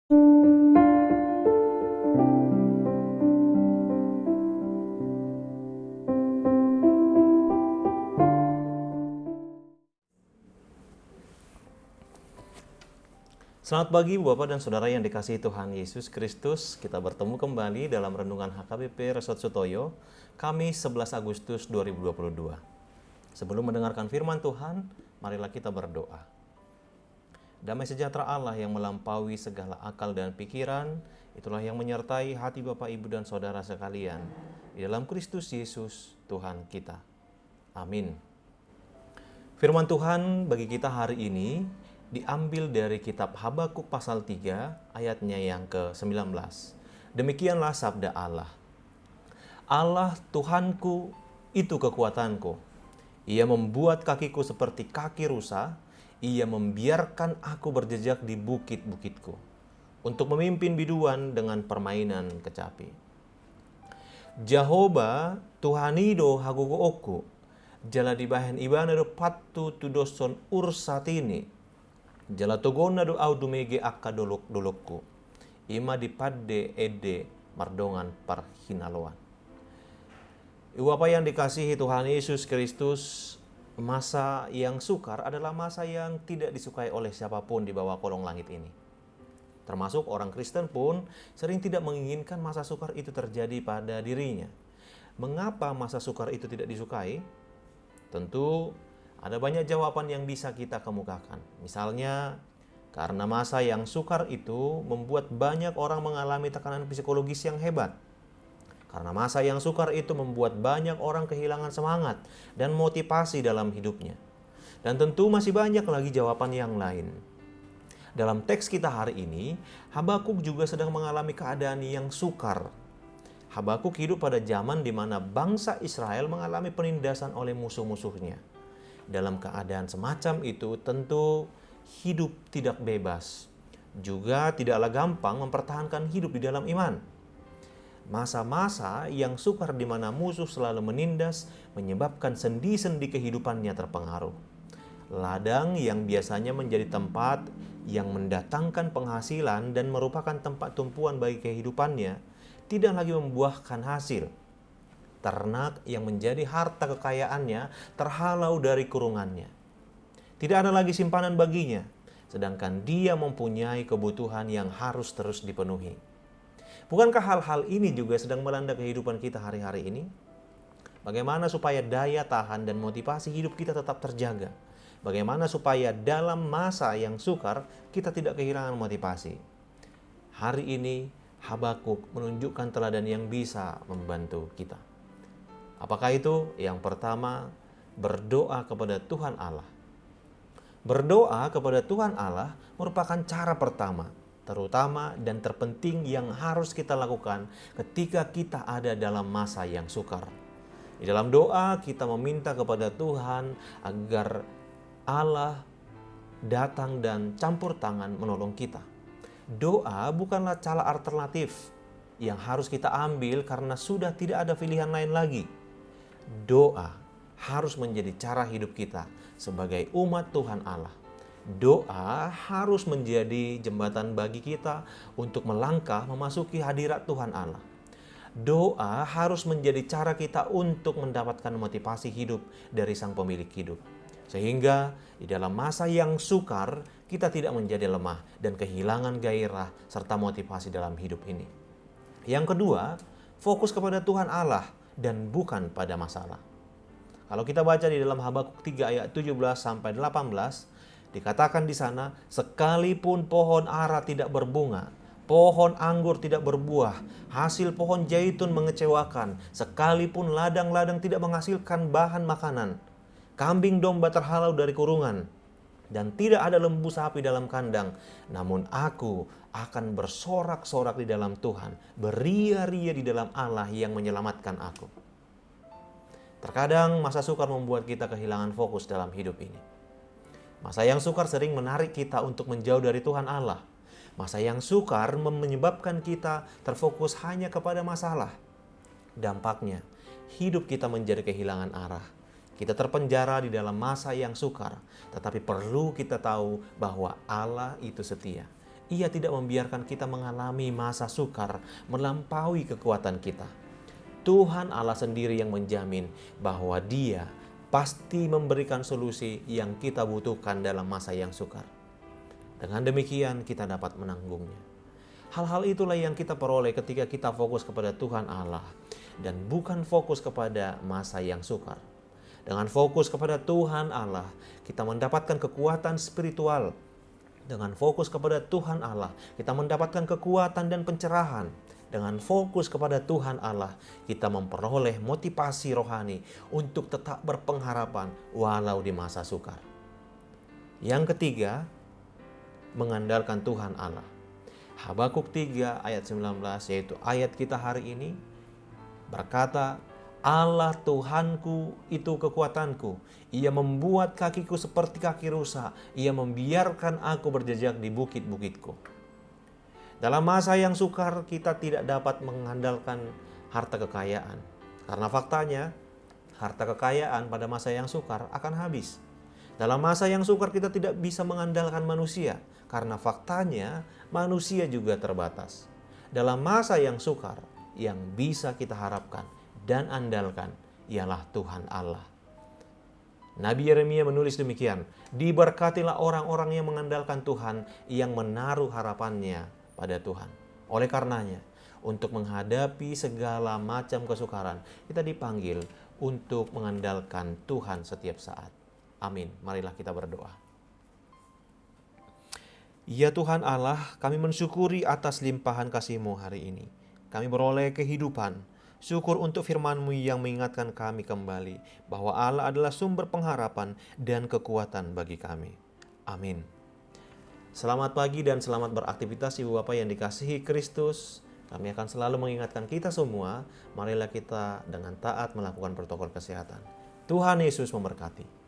Selamat pagi Bapak dan Saudara yang dikasihi Tuhan Yesus Kristus. Kita bertemu kembali dalam Renungan HKBP Resort Sutoyo, Kamis 11 Agustus 2022. Sebelum mendengarkan firman Tuhan, marilah kita berdoa. Damai sejahtera Allah yang melampaui segala akal dan pikiran, itulah yang menyertai hati Bapak, Ibu, dan Saudara sekalian. Di dalam Kristus Yesus, Tuhan kita. Amin. Firman Tuhan bagi kita hari ini diambil dari kitab Habakuk pasal 3 ayatnya yang ke-19. Demikianlah sabda Allah. Allah Tuhanku itu kekuatanku. Ia membuat kakiku seperti kaki rusa. Ia membiarkan aku berjejak di bukit-bukitku untuk memimpin biduan dengan permainan kecapi. Jehovah Tuhanido hagugo oku. Jala dibahen ibanero patu tudoson ursatini. Jala togona do audumege akka dolok-dolokku. Ima dipadde ede mardongan parhinaloan. Ibu apa yang dikasihi Tuhan Yesus Kristus, masa yang sukar adalah masa yang tidak disukai oleh siapapun di bawah kolong langit ini. Termasuk orang Kristen pun sering tidak menginginkan masa sukar itu terjadi pada dirinya. Mengapa masa sukar itu tidak disukai? Tentu ada banyak jawaban yang bisa kita kemukakan. Misalnya, karena masa yang sukar itu membuat banyak orang mengalami tekanan psikologis yang hebat. Karena masa yang sukar itu membuat banyak orang kehilangan semangat dan motivasi dalam hidupnya. Dan tentu masih banyak lagi jawaban yang lain. Dalam teks kita hari ini, Habakuk juga sedang mengalami keadaan yang sukar. Habakuk hidup pada zaman di mana bangsa Israel mengalami penindasan oleh musuh-musuhnya. Dalam keadaan semacam itu tentu hidup tidak bebas. Juga tidaklah gampang mempertahankan hidup di dalam iman. Masa-masa yang sukar di mana musuh selalu menindas menyebabkan sendi-sendi kehidupannya terpengaruh. Ladang yang biasanya menjadi tempat yang mendatangkan penghasilan dan merupakan tempat tumpuan bagi kehidupannya tidak lagi membuahkan hasil. Ternak yang menjadi harta kekayaannya terhalau dari kurungannya. Tidak ada lagi simpanan baginya, sedangkan dia mempunyai kebutuhan yang harus terus dipenuhi. Bukankah hal-hal ini juga sedang melanda kehidupan kita hari-hari ini? Bagaimana supaya daya tahan dan motivasi hidup kita tetap terjaga? Bagaimana supaya dalam masa yang sukar kita tidak kehilangan motivasi? Hari ini Habakuk menunjukkan teladan yang bisa membantu kita. Apakah itu? Yang pertama, berdoa kepada Tuhan Allah. Berdoa kepada Tuhan Allah merupakan cara pertama, terutama dan terpenting yang harus kita lakukan ketika kita ada dalam masa yang sukar. Di dalam doa kita meminta kepada Tuhan agar Allah datang dan campur tangan menolong kita. Doa bukanlah cara alternatif yang harus kita ambil karena sudah tidak ada pilihan lain lagi. Doa harus menjadi cara hidup kita sebagai umat Tuhan Allah. Doa harus menjadi jembatan bagi kita untuk melangkah memasuki hadirat Tuhan Allah. Doa harus menjadi cara kita untuk mendapatkan motivasi hidup dari Sang Pemilik hidup. Sehingga di dalam masa yang sukar kita tidak menjadi lemah dan kehilangan gairah serta motivasi dalam hidup ini. Yang kedua, fokus kepada Tuhan Allah dan bukan pada masalah. Kalau kita baca di dalam Habakuk 3 ayat 17 sampai 18, dikatakan di sana, sekalipun pohon ara tidak berbunga, pohon anggur tidak berbuah, hasil pohon zaitun mengecewakan, sekalipun ladang-ladang tidak menghasilkan bahan makanan, kambing domba terhalau dari kurungan, dan tidak ada lembu sapi dalam kandang, namun aku akan bersorak-sorak di dalam Tuhan, beria-ria di dalam Allah yang menyelamatkan aku. Terkadang masa sukar membuat kita kehilangan fokus dalam hidup ini. Masa yang sukar sering menarik kita untuk menjauh dari Tuhan Allah. Masa yang sukar menyebabkan kita terfokus hanya kepada masalah. Dampaknya, hidup kita menjadi kehilangan arah. Kita terpenjara di dalam masa yang sukar, tetapi perlu kita tahu bahwa Allah itu setia. Ia tidak membiarkan kita mengalami masa sukar melampaui kekuatan kita. Tuhan Allah sendiri yang menjamin bahwa Dia pasti memberikan solusi yang kita butuhkan dalam masa yang sukar. Dengan demikian kita dapat menanggungnya. Hal-hal itulah yang kita peroleh ketika kita fokus kepada Tuhan Allah dan bukan fokus kepada masa yang sukar. Dengan fokus kepada Tuhan Allah, kita mendapatkan kekuatan spiritual. Dengan fokus kepada Tuhan Allah, kita mendapatkan kekuatan dan pencerahan. Dengan fokus kepada Tuhan Allah, kita memperoleh motivasi rohani untuk tetap berpengharapan walau di masa sukar. Yang ketiga, mengandalkan Tuhan Allah. Habakuk 3 ayat 19, yaitu ayat kita hari ini, berkata, Allah Tuhanku itu kekuatanku. Ia membuat kakiku seperti kaki rusa. Ia membiarkan aku berjejak di bukit-bukitku. Dalam masa yang sukar kita tidak dapat mengandalkan harta kekayaan. Karena faktanya harta kekayaan pada masa yang sukar akan habis. Dalam masa yang sukar kita tidak bisa mengandalkan manusia. Karena faktanya manusia juga terbatas. Dalam masa yang sukar yang bisa kita harapkan dan andalkan ialah Tuhan Allah. Nabi Yeremia menulis demikian, diberkatilah orang-orang yang mengandalkan Tuhan, yang menaruh harapannya pada Tuhan. Oleh karenanya, untuk menghadapi segala macam kesukaran, kita dipanggil untuk mengandalkan Tuhan setiap saat. Amin. Marilah kita berdoa. Ya Tuhan Allah, kami mensyukuri atas limpahan kasih-Mu hari ini. Kami beroleh kehidupan. Syukur untuk firman-Mu yang mengingatkan kami kembali bahwa Allah adalah sumber pengharapan dan kekuatan bagi kami. Amin. Selamat pagi dan selamat beraktivitas Ibu Bapak yang dikasihi Kristus. Kami akan selalu mengingatkan kita semua, marilah kita dengan taat melakukan protokol kesehatan. Tuhan Yesus memberkati.